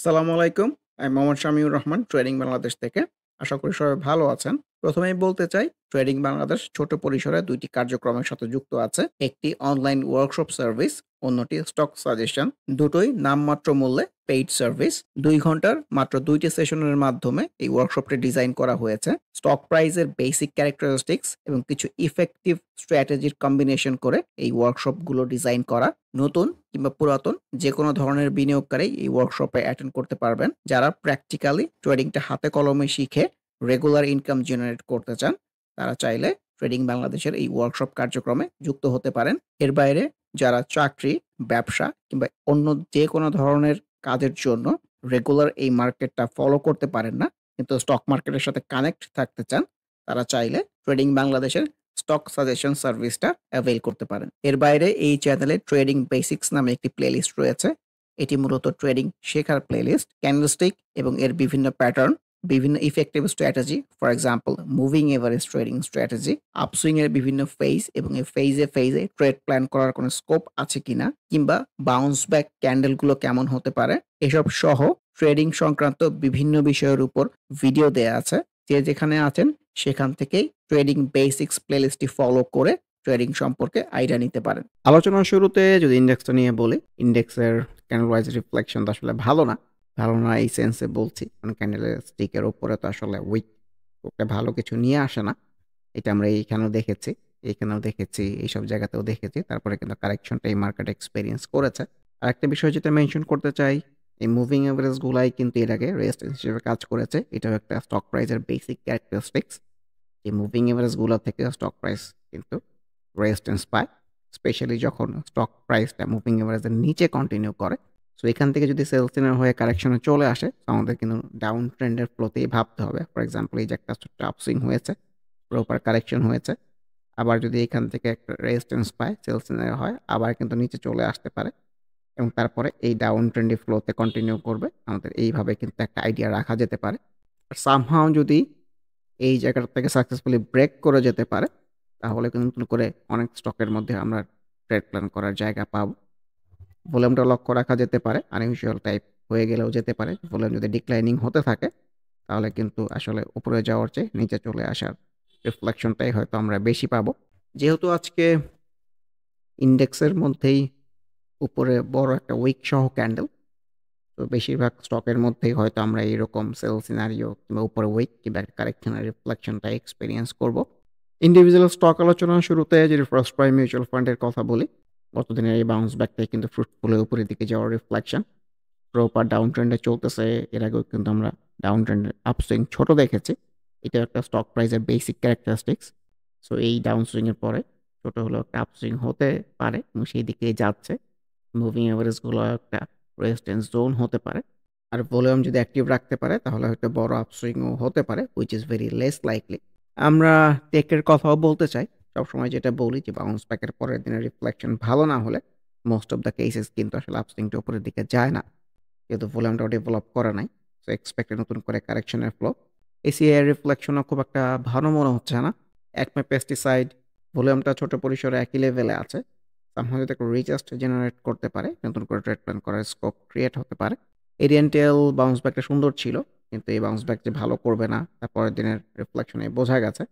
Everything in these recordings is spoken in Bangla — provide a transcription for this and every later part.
আসসালামু আলাইকুম। আমি মোহাম্মদ শামিউর রহমান ট্রেডিং বাংলাদেশ থেকে। আশা করি সবাই ভালো আছেন। ১ম এই বলতে চাই ট্রেডিং বাংলাদেশ ছোট পরিসরে ২ টি কার্যক্রমের সাথে যুক্ত আছে। একটি অনলাইন ওয়ার্কশপ সার্ভিস, অন্যটি স্টক সাজেশন। দুটোই নামমাত্র মূল্যে পেইড সার্ভিস। ২ ঘন্টার মাত্র ২ টি সেশনের মাধ্যমে এই ওয়ার্কশপটি ডিজাইন করা হয়েছে। স্টক প্রাইসের বেসিক ক্যারেক্টারিস্টিক্স এবং কিছু ইফেক্টিভ স্ট্র্যাটেজির কম্বিনেশন করে এই ওয়ার্কশপগুলো ডিজাইন করা। নতুন কিংবা পুরাতন যেকোনো ধরনের বিনিয়োগকারী এই ওয়ার্কশপে অ্যাটেন্ড করতে পারবেন। যারা প্র্যাকটিক্যালি ট্রেডিংটা হাতে কলমে শিখে রেগুলার ইনকাম জেনারেট করতে চান, তারা চাইলে ট্রেডিং বাংলাদেশের এই ওয়ার্কশপ কার্যক্রমে যুক্ত হতে পারেন। এর বাইরে যারা চাকরি, ব্যবসা কিংবা অন্য যেকোনো ধরনের কাজের জন্য রেগুলার এই মার্কেটটা ফলো করতে পারেন না, কিন্তু স্টক মার্কেটের সাথে কানেক্ট থাকতে চান, তারা চাইলে ট্রেডিং বাংলাদেশের স্টক সাজেশন সার্ভিসটা অ্যাভেইল করতে পারেন। এর বাইরে এই চ্যানেলে ট্রেডিং বেসিক্স নামে একটি প্লেলিস্ট রয়েছে। এটি মূলত ট্রেডিং শেখার প্লেলিস্ট। ক্যান্ডেলস্টিক এবং এর বিভিন্ন প্যাটার্ন, বিভিন্ন effective strategy, for example moving average trading strategy, upswing এর বিভিন্ন ফেজ এবং এই ফেজে ট্রেড প্ল্যান করার কোনো স্কোপ আছে কিনা, কিংবা বাউন্স ব্যাক ক্যান্ডেলগুলো কেমন হতে পারে, এসব সহ ট্রেডিং সংক্রান্ত বিভিন্ন বিষয়ের উপর ভিডিও দেয়া আছে। যে যেখানে আছেন সেখান থেকেই ট্রেডিং বেসিক্স প্লেলিস্টটি ফলো করে ট্রেডিং সম্পর্কে আইডিয়া নিতে পারেন। আলোচনার শুরুতে যদি ইন্ডেক্সটা নিয়ে বলি, ইন্ডেক্সের ক্যান্ডেল ওয়াইজ রিফ্লেকশন তো আসলে ভালো না। ভালো না এই সেন্সে বলছি, কারণ ক্যান্ডেলের স্টিকের উপরে তো আসলে উইক ওকে ভালো কিছু নিয়ে আসে না। এটা আমরা এইখানেও দেখেছি, এইসব জায়গাতেও দেখেছি। তারপরে কিন্তু কারেকশনটা এই মার্কেট এক্সপেরিয়েন্স করেছে। আরেকটা বিষয় যেটা মেনশন করতে চাই, এই মুভিং এভারেজ গুলাই কিন্তু এর আগে রেজিস্ট্যান্স হিসেবে কাজ করেছে। এটাও একটা স্টক প্রাইসের বেসিক ক্যারেক্টারিস্টিক্স। এই মুভিং এভারেজ গুলো থেকে স্টক প্রাইস কিন্তু রেজিস্ট্যান্স পায়, স্পেশালি যখন স্টক প্রাইসটা মুভিং এভারেজের নিচে কন্টিনিউ করে। সো এখান থেকে যদি সেল সিগন্যাল হয়ে কারেকশনে চলে আসে, তো আমাদের কিন্তু ডাউন ট্রেন্ডের ফ্লোতেই ভাবতে হবে। ফর এক্সাম্পল এই যে একটা ছোট্ট আপসুইং হয়েছে, প্রপার কারেকশন হয়েছে, আবার যদি এখান থেকে একটা রেজিস্ট্যান্স পায়, সেল সিগন্যাল হয়, আবার কিন্তু নিচে চলে আসতে পারে এবং তারপরে এই ডাউন ট্রেন্ডি ফ্লোতে কন্টিনিউ করবে। আমাদের এইভাবে কিন্তু একটা আইডিয়া রাখা যেতে পারে। আর সামহাও যদি এই জায়গাটা থেকে সাকসেসফুলি ব্রেক করে যেতে পারে, তাহলে কিন্তু নতুন করে অনেক স্টকের মধ্যে আমরা ট্রেড প্ল্যান করার জায়গা পাবো। ভলিউমটা লক্ষ্য রাখা যেতে পারে, আনইউজুয়াল টাইপ হয়ে গেলেও যেতে পারে। ভলিউম যদি ডিক্লাইনিং হতে থাকে, তাহলে কিন্তু আসলে উপরে যাওয়ার চেয়ে নিচে চলে আসার রিফ্লেকশনটাই হয়তো আমরা বেশি পাবো। যেহেতু আজকে ইন্ডেক্সের মধ্যেই উপরে বড় একটা উইক সহ ক্যান্ডেল, তো বেশিরভাগ স্টকের মধ্যেই হয়তো আমরা এরকম সেল সিনারিও কিংবা উপরে উইক কিংবা একটা কারেকশনের রিফ্লেকশনটা এক্সপেরিয়েন্স করব। ইন্ডিভিজুয়াল স্টক আলোচনার শুরুতে যদি ফার্স্ট প্রাইম মিউচুয়াল ফান্ডের কথা বলি, গতদিনের এই বাউন্স ব্যাকটাই কিন্তু ফ্রুটফুল উপরের দিকে যাওয়ার রিফ্লেকশন। প্রপার ডাউন ট্রেন্ডে চলতেছে। এর আগেও কিন্তু আমরা ডাউন ট্রেন্ডের আপসুইং ছোট দেখেছি। এটা একটা স্টক প্রাইসের বেসিক ক্যারেক্টারিস্টিক্স। সো এই ডাউন সুইং এর পরে ছোট হলেও একটা আপসুইং হতে পারে এবং সেই দিকেই যাচ্ছে। মুভিং এভারেজগুলো একটা রেজিস্ট্যান্স জোন হতে পারে। আর ভলিউম যদি অ্যাক্টিভ রাখতে পারে, তাহলে হয়তো বড় আপসুইংও হতে পারে, which is very less likely. আমরা টেকের কথাও বলতে চাই। সবসময় যেটা বলি যে বাউন্স ব্যাকের পরের দিনের রিফ্লেকশন ভালো না হলে মোস্ট অফ দ্য কেসেস কিন্তু আসলে আপসুইংটা উপরের দিকে যায় না, যেহেতু ভলিউমটাও ডেভেলপ করে নাই। সো এক্সপেক্টেড নতুন করে কারেকশনের ফ্লো। এসিআই রিফ্লেকশনও খুব একটা ভালো মনে হচ্ছে না। একমে পেস্টিসাইড ভলিউমটা ছোট পরিসরে একই লেভেলে আছে। সামহাও যদি একটা রিচার্জ জেনারেট করতে পারে, নতুন করে ট্রেড প্ল্যান করার স্কোপ ক্রিয়েট হতে পারে। এরিয়েন্টেল বাউন্স ব্যাকটা সুন্দর ছিল, কিন্তু এই বাউন্স ব্যাক যে ভালো করবে না তার পরের দিনের রিফ্লেকশনে বোঝা গেছে।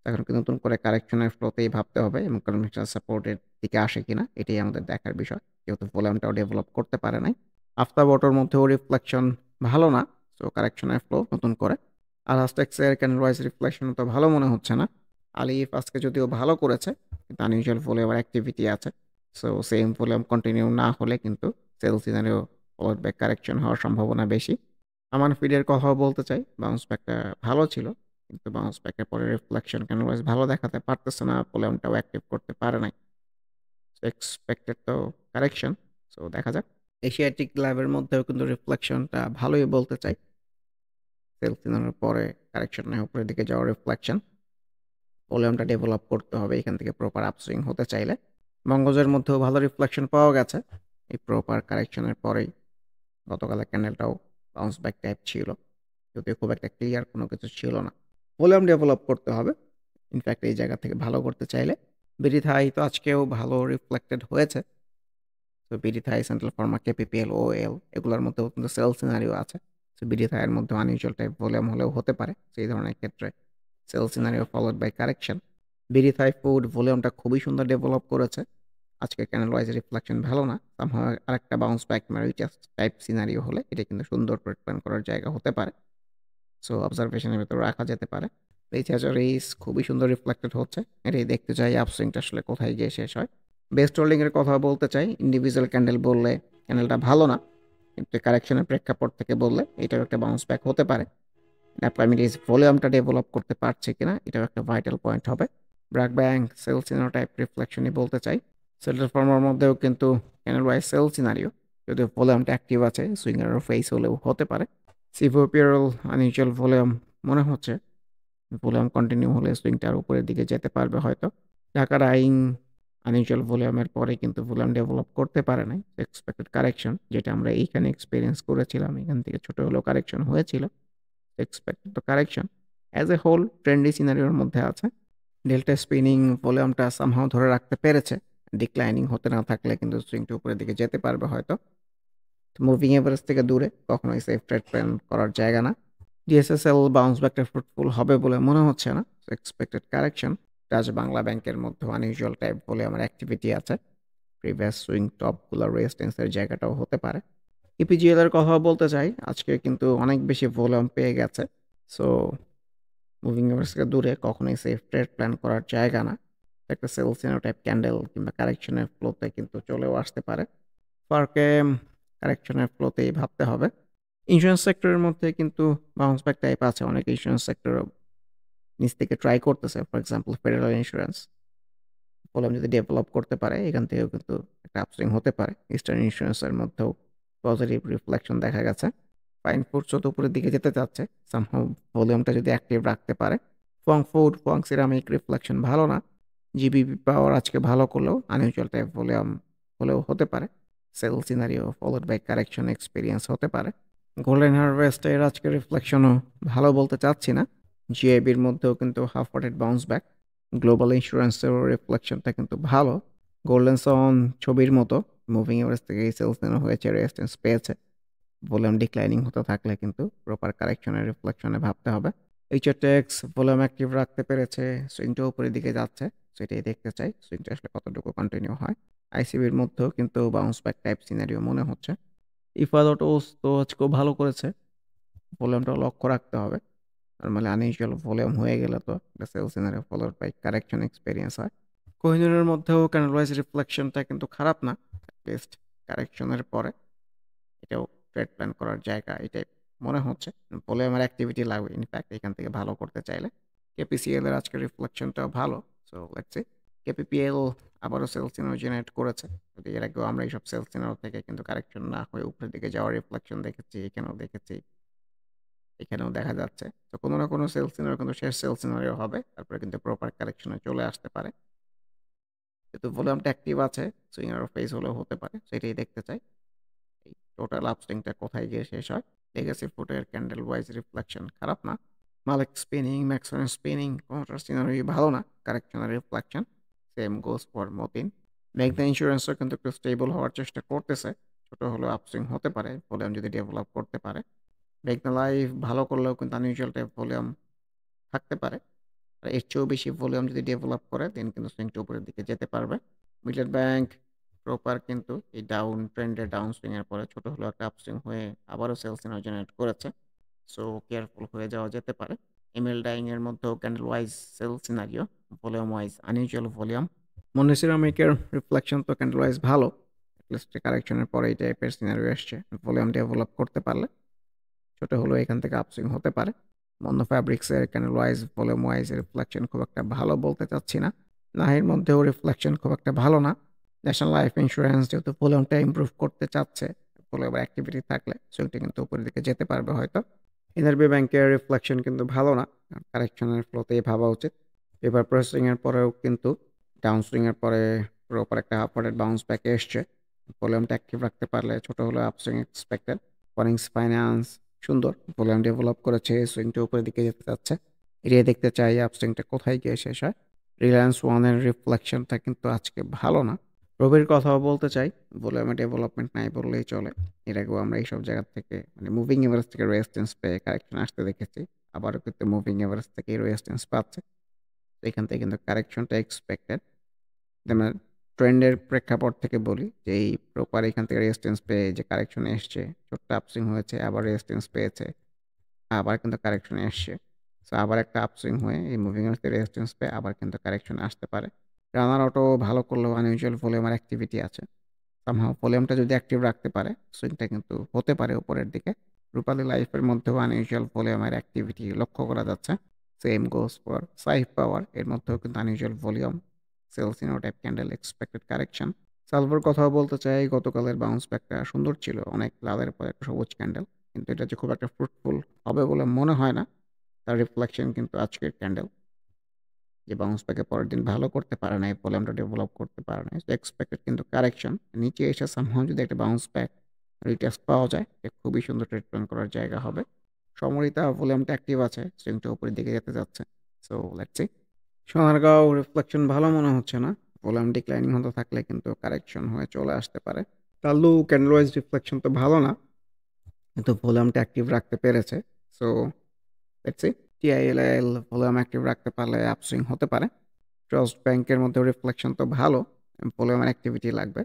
এখন কিন্তু নতুন করে কারেকশনের ফ্লোতেই ভাবতে হবে এবং কনভেনশনাল সাপোর্টের দিকে আসে কিনা এটাই আমাদের দেখার বিষয়, যেহেতু ভলিউমটাও ডেভেলপ করতে পারে নাই। আফতাব অটোর মধ্যেও রিফ্লেকশন ভালো না। সো কারেকশনের ফ্লো নতুন করে। আর হাস্টেক্সের ক্যান্ডেল ওয়াইজ রিফ্লেকশন তো ভালো মনে হচ্ছে না। আলিফ আজকে যদিও ভালো করেছে, কিন্তু আনইউজুয়াল ভলিউম অ্যাক্টিভিটি আছে। সো সেম ভলিউম কন্টিনিউ না হলে কিন্তু সেল সিজনেও ফলোড ব্যাক কারেকশন হওয়ার সম্ভাবনা বেশি। আমান ফিডের কথাও বলতে চাই, বাউন্স ব্যাকটা ভালো ছিল, কিন্তু বাউন্স ব্যাকের পরে রিফ্লেকশন ক্যান্ডেল ওয়াইজ ভালো দেখাতে পারতেছে না, ভলিউমটাও অ্যাক্টিভ করতে পারে নাই। সো এক্সপেক্টেড তো কারেকশন। সো দেখা যাক। এশিয়াটিক ল্যাবের মধ্যেও কিন্তু রিফ্লেকশনটা ভালোই বলতে চাই। সেল সিজনের পরে কারেকশনের উপরের দিকে যাওয়ার রিফ্লেকশন। ভলিউমটা ডেভেলপ করতে হবে এখান থেকে প্রপার আপসুইং হতে চাইলে। মঙ্গজের মধ্যেও ভালো রিফ্লেকশন পাওয়া গেছে এই প্রপার কারেকশনের পরেই। গতকালের ক্যান্ডেলটাও বাউন্স ব্যাক টাইপ ছিল, যদিও খুব একটা ক্লিয়ার কোনো কিছু ছিল না। ভলিউম ডেভেলপ করতে হবে ইনফ্যাক্ট এই জায়গা থেকে ভালো করতে চাইলে। বেরিথাই তো আজকেও ভালো রিফ্লেক্টেড হয়েছে। So BD Thai, central Pharma, KPPL, OL এগুলোর মধ্যেও কিন্তু সেল সিনারিও আছে। সো বিডি থাইয়ের মধ্যে আনইউজুয়াল টাইপ ভলিউম হলেও হতে পারে। সেই ধরনের ক্ষেত্রে sell scenario followed by correction. BD Thai food ভলিউমটা খুবই সুন্দর ডেভেলপ করেছে। আজকে ক্যান্ডেল ওয়াইজ রিফ্লেকশন ভালো না। সামহাউ আরেকটা বাউন্স ব্যাক ম্যারিটাস টাইপ সিনারিও হলে এটা কিন্তু সুন্দর ট্রেড প্ল্যান করার জায়গা হতে পারে। সো অবজারভেশনের ভেতরে রাখা যেতে পারে। রেস খুবই সুন্দর রিফ্লেক্টেড হচ্ছে। এটাই দেখতে চাই আপসুইংটা আসলে কোথায় গিয়ে শেষ হয়। বেস্ট হোল্ডিং এর কথা বলতে চাই। ইন্ডিভিজুয়াল ক্যান্ডেল বললে ক্যান্ডেলটা ভালো না, কিন্তু কারেকশনের প্রেক্ষাপট থেকে বললে এটাও একটা বাউন্স ব্যাক হতে পারে। অ্যাপ্লাইমিটিস ভলিউমটা ডেভেলপ করতে পারছে কিনা এটাও একটা ভাইটাল পয়েন্ট হবে। BRAC bank sell scenario type রিফ্লেকশনই বলতে চাই। সেন্ট্রাল ফার্মার মধ্যেও কিন্তু ক্যান্ডেল ওয়াইজ সেল সিনারিও, যদিও ভলিউমটা অ্যাক্টিভ আছে, সুইঙ্গার ফেস হলেও হতে পারে। সিভোপিয়ারল আনইউজুয়াল ভলিউম মনে হচ্ছে, ভলিউম কন্টিনিউ হলে সুইংটার উপরের দিকে যেতে পারবে হয়তো। ঢাকা রাইং আনইউজুয়াল ভলিউমের পরে কিন্তু ভলিউম ডেভেলপ করতে পারে নাই। এক্সপেক্টেড কারেকশন যেটা আমরা এইখানে এক্সপিরিয়েন্স করেছিলাম, এখান থেকে ছোট হলেও কারেকশন হয়েছিল। এক্সপেক্টেড তো correction as a whole trendy সিনারিওর মধ্যে আছে। ডেল্টা স্পিনিং ভলিউমটা সামহাও ধরে রাখতে পেরেছে। ডিক্লাইনিং হতে না থাকলে কিন্তু সুইংটা উপরের দিকে যেতে পারবে হয়তো। মুভিং এভারেজ থেকে দূরে কখনোই সেফ ট্রেড প্ল্যান করার জায়গা না। ডিএসএসএল বাউন্স ব্যাকটা ফ্রুটফুল হবে বলে মনে হচ্ছে না। Expected correction. ডাচ বাংলা ব্যাংকের মধ্যে আনইউজুয়াল টাইপ বলে আমার অ্যাক্টিভিটি আছে। প্রিভিয়াস সুইং টপগুলোর রেজিস্ট্যান্সের জায়গাটাও হতে পারে। ইপিজিএল এর কথা বলতে চাই, আজকে কিন্তু অনেক বেশি ভলিউম পেয়ে গেছে। সো মুভিং এভারেজ থেকে দূরে কখনোই সেফ ট্রেড প্ল্যান করার জায়গা না। একটা সেল সিনো টাইপ ক্যান্ডেল কিংবা কারেকশনের ফ্লোতে কিন্তু চলেও আসতে পারে। ফারকে কারেকশনের ফ্লোতেই ভাবতে হবে। ইন্স্যুরেন্স সেক্টরের মধ্যে কিন্তু বাউন্স ব্যাক টাইপ আছে। অনেক ইন্স্যুরেন্স সেক্টর নিচ থেকে ট্রাই করতেছে। For example federal insurance volume যদি ডেভেলপ করতে পারে, এখান থেকেও কিন্তু একটা আপসুইং হতে পারে। ইস্টার্ন ইন্স্যুরেন্সের মধ্যেও পজিটিভ রিফ্লেকশন দেখা গেছে। ফাইন ফুডস তো উপরের দিকে যেতে চাচ্ছে, সামহাউ ভলিউমটা যদি অ্যাক্টিভ রাখতে পারে। ফং সিরামিক রিফ্লেকশন ভালো না। জিবিপি পাওয়ার আজকে ভালো করলেও আনইউজুয়াল টাইপ ভলিউম হলেও হতে পারে। Sell scenario followed by correction experience হতে পারে। গোল্ডেন হারভেস্টের আজকে রিফ্লেকশনও ভালো বলতে চাচ্ছি না। জিআইবির মধ্যেও কিন্তু হাফ ওয়াটেড বাউন্স ব্যাক। গ্লোবাল ইন্স্যুরেন্সেরও রিফ্লেকশনটা কিন্তু ভালো। গোল্ডেন সন ছবির মতো মুভিং এভারেজ থেকে সেলস নেওয়া হয়েছে, রেজিস্ট্যান্স পেয়েছে। ভলিউম ডিক্লাইনিং হতে থাকলে কিন্তু প্রপার কারেকশনের রিফ্লেকশনে ভাবতে হবে। এইচআরটেক্স ভলিউম অ্যাক্টিভ রাখতে পেরেছে, সুইংটা উপরের দিকে যাচ্ছে। সেটাই দেখতে চাই সুইংটা আসলে কতটুকু কন্টিনিউ হয়। আইসিবির মধ্যেও কিন্তু বাউন্স ব্যাক টাইপ সিনারিও মনে হচ্ছে। ইফাদটোস তো আজকেও ভালো করেছে। ভলিউমটা লক্ষ্য রাখতে হবে। নরমালি আনইউজুয়াল ভলিউম হয়ে গেলে তো একটা sell scenario followed by correction experience হয়। কোহিনূরের মধ্যেও ক্যান্ডেল ওয়াইজ রিফ্লেকশনটা কিন্তু খারাপ না। লিস্ট কারেকশনের পরে এটাও ট্রেড প্ল্যান করার জায়গা এটাই মনে হচ্ছে। ভলিউমের অ্যাক্টিভিটি লাগবে ইনফ্যাক্ট এখান থেকে ভালো করতে চাইলে। কেপিসিএল এর আজকের রিফ্লেকশনটাও ভালো। So let's C. কেপিপিএল আবারও সেল সিনারিও জেনারেট করেছে। যদি এর আগেও আমরা এইসব সেল সিনারিও থেকে কিন্তু কারেকশন না হয়ে উপরের দিকে যাওয়ার রিফ্লেকশন দেখেছি, এখানেও দেখেছি, এখানেও দেখা যাচ্ছে। তো কোনো না কোনো সেল সিনারিও কিন্তু শেষ সেল সিনারিও হবে। তারপরে কিন্তু প্রপার কারেকশনে চলে আসতে পারে। যেহেতু ভলিউমটা অ্যাক্টিভ আছে, সুইঙ্গার ফেস হলেও হতে পারে। সেটাই দেখতে চাই। এই টোটাল আপসুইংটা কোথায় গিয়ে শেষ হয়। লেগেসি ফুটের ক্যান্ডেল ওয়াইজ রিফ্লেকশন খারাপ না। মালিক স্পিনিং, ম্যাক্সওয়েল স্পিনিং কোনোটার সিনারি ভালো না। কারেকশনের reflection same goes for Matin. মেঘনা ইন্স্যুরেন্সও কিন্তু একটু স্টেবল হওয়ার চেষ্টা করতেছে। ছোট হলেও আপসুইং হতে পারে ভলিউম যদি ডেভেলপ করতে পারে। মেঘনা লাইফ ভালো করলেও কিন্তু আনইউজুয়াল টাইপ ভলিউম থাকতে পারে। আর এর চেয়েও বেশি ভলিউম যদি ডেভেলপ করে দেন কিন্তু সুইংটা উপরের দিকে যেতে পারবে। মিডল্যান্ড ব্যাংক প্রপার কিন্তু এই ডাউন ট্রেন্ডের ডাউন সুইং এর পরে ছোট হলেও একটা আপসুইং হয়ে আবারও সেলস সিগন্যাল জেনারেট করেছে। সো কেয়ারফুল হয়ে যাওয়া যেতে পারে। এমএল ডাইং এর মধ্যেও candle wise sell scenario, volume wise unusual volume. মনেসিরামিকের রিফ্লেকশন তো ক্যান্ডেল ওয়াইজ ভালো। লিস্ট কারেকশনের পরে এই টাইপের সিনারিও এসছে। ভলিউম ডেভেলপ করতে পারলে ছোট হলেও এখান থেকে আপসুইং হতে পারে। মন্দ ফ্যাব্রিক্সের candle wise volume wise reflection খুব একটা ভালো বলতে চাচ্ছি না। নাহির মধ্যেও রিফ্লেকশন খুব একটা ভালো না। ন্যাশনাল লাইফ ইন্স্যুরেন্স যেহেতু ভলিউমটা ইমপ্রুভ করতে চাচ্ছে, ভলিউমের অ্যাক্টিভিটি থাকলে সুইংটা কিন্তু উপরের দিকে যেতে পারবে হয়তো। এনআরবি ব্যাংকের রিফ্লেকশন কিন্তু ভালো না। কারেকশনের ফ্লোতেই ভাবা উচিত। পেপার প্রসেসিং এর পরেও কিন্তু ডাউন সুইং এর পরে প্রপার একটা আপওয়ার্ড বাউন্স ব্যাকে এসছে। ভলিউমটা অ্যাক্টিভ রাখতে পারলে ছোট হলেও আপসুইং এক্সপেক্টেড। ফরেন্স ফাইন্যান্স সুন্দর ভলিউম ডেভেলপ করেছে, সুইংটা উপরের দিকে যেতে চাচ্ছে। এরিয়া দেখতে চাই আপসুইংটা কোথায় গিয়ে শেষ হয়। রিলায়েন্স ওয়ানের রিফ্লেকশনটা কিন্তু আজকে ভালো না। রবির কথাও বলতে চাই। ভলিউমে ডেভেলপমেন্ট নাই বললেই চলে। এর আগেও আমরা এইসব জায়গা থেকে মানে মুভিং এভারেজ থেকে রেজিস্ট্যান্স পেয়ে কারেকশন আসতে দেখেছি। আবারও কিন্তু মুভিং এভারেজ থেকেই রেজিস্ট্যান্স পাচ্ছে। তো এখান থেকে কিন্তু কারেকশনটা এক্সপেক্টেড। যেমন ট্রেন্ডের প্রেক্ষাপট থেকে বলি যে এই প্রপার এখান থেকে রেজিস্ট্যান্স পেয়ে যে কারেকশনে এসছে, ছোট্ট আপসুইং হয়েছে, আবার রেজিস্ট্যান্স পেয়েছে, আবার কিন্তু কারেকশনে এসছে। সো আবার একটা আপসুইং হয়ে এই মুভিং এভারেজ থেকে রেজিস্ট্যান্স পেয়ে আবার কিন্তু কারেকশন আসতে পারে। রানার আউটও ভালো করলেও আনইউজুয়াল ভলিউম আর অ্যাক্টিভিটি আছে। সামহাও ভলিউমটা যদি অ্যাক্টিভ রাখতে পারে, সুইংটা কিন্তু হতে পারে উপরের দিকে। রূপালী লাইফের মধ্যেও আনইউজুয়াল ভলিউমের অ্যাক্টিভিটি লক্ষ্য করা যাচ্ছে। Same goes for Saif power, এর মধ্যেও কিন্তু unusual volume, sales in type candle, expected correction. সালভার কথাও বলতে চাই, গতকালের বাউন্স ব্যাকটা সুন্দর ছিল, অনেক লালের পর একটা সবুজ ক্যান্ডেল, কিন্তু এটা যে খুব একটা ফ্রুটফুল হবে বলে মনে হয় না। তার রিফ্লেকশন কিন্তু আজকের ক্যান্ডেল যে বাউন্স ব্যাকে পরের দিন ভালো করতে পারে নাই, ভলিউমটা ডেভেলপ করতে পারে নাই, এক্সপেক্টেড কিন্তু কারেকশন। নিচে এসে সামহাও যদি একটা বাউন্স ব্যাক রিটেস্ট পাওয়া যায়, এটা খুবই সুন্দর ট্রেড প্ল্যান করার জায়গা হবে। সমরিতা ভলিউমটা অ্যাক্টিভ আছে, সুইংটা উপরের দিকে যেতে যাচ্ছে। So let's C. Sonargaon reflection ভালো মনে হচ্ছে না। ভলিউম ডিক্লাইনিং হতে থাকলে কিন্তু কারেকশন হয়ে চলে আসতে পারে। তাল্লু ক্যান্ডেল ওয়াইজ রিফ্লেকশন তো ভালো না, কিন্তু ভলিউমটা অ্যাক্টিভ রাখতে পেরেছে। So let's see. TILL volume active রাখতে পারলে আপসুইং হতে পারে। ট্রাস্ট ব্যাংকের মধ্যে রিফ্লেকশন তো ভালো, ভলিউমের অ্যাক্টিভিটি লাগবে।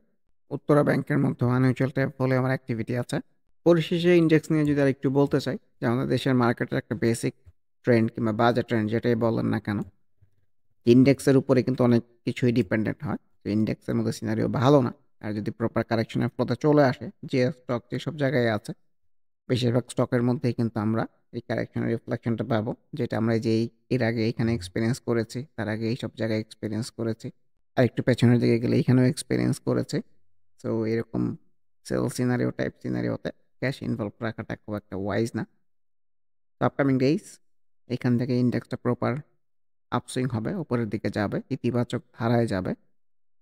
উত্তরা ব্যাংকের মধ্যে আনইউজুয়াল টাইপ ভলিউমের অ্যাক্টিভিটি আছে। পরিশেষে ইন্ডেক্স নিয়ে যদি আরেকটু বলতে চাই, যে আমাদের দেশের মার্কেটের একটা বেসিক ট্রেন্ড কিংবা বাজার ট্রেন্ড যেটাই বলেন না কেন, ইন্ডেক্সের উপরে কিন্তু অনেক কিছুই ডিপেন্ডেন্ট হয়। তো ইন্ডেক্সের মধ্যে সিনারিও ভালো না। আর যদি প্রপার কারেকশনের ফ্লোতে চলে আসে, যে স্টক যেসব জায়গায় আছে, বেশিরভাগ স্টকের মধ্যেই কিন্তু আমরা এই কারেকশনের রিফ্লেকশনটা পাবো, যেটা আমরা যেই এর আগে এখানে এক্সপেরিয়েন্স করেছি, তার আগে এইসব জায়গায় এক্সপেরিয়েন্স করেছি, আর একটু পেছনের দিকে গেলে এখানেও এক্সপেরিয়েন্স করেছি। সো এরকম সেল সিনারিও টাইপ সিনারিওতে ক্যাশ ইনভলভ রাখাটা খুব একটা ওয়াইজ না। তো আপকামিং ডেইজ এখান থেকে ইন্ডেক্সটা প্রপার আপসুইং হবে, উপরের দিকে যাবে, ইতিবাচক ধারায় যাবে,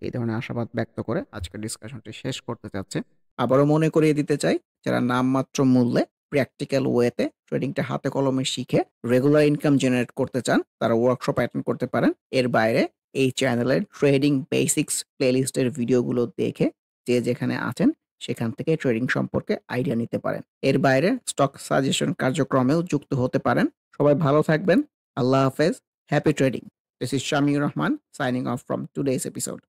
এই ধরনের আশাবাদ ব্যক্ত করে আজকের ডিসকাশনটি শেষ করতে চাচ্ছি। আবারও মনে করিয়ে দিতে চাই, যারা নামমাত্র মূল্যে প্র্যাকটিক্যাল ওয়েতে ট্রেডিংটা হাতে কলমে শিখে রেগুলার ইনকাম জেনারেট করতে চান, তারা ওয়ার্কশপ অ্যাটেন্ড করতে পারেন। এর বাইরে এই চ্যানেলের ট্রেডিং বেসিক্স প্লেলিস্টের ভিডিওগুলো দেখে যে যেখানে আছেন সেখান থেকে ট্রেডিং সম্পর্কে আইডিয়া নিতে পারেন। এর বাইরে স্টক সাজেশন কার্যক্রমেও যুক্ত হতে পারেন। সবাই ভালো থাকবেন। আল্লাহ হাফেজ। Happy trading. This is Shamiur Rahman signing off from today's episode.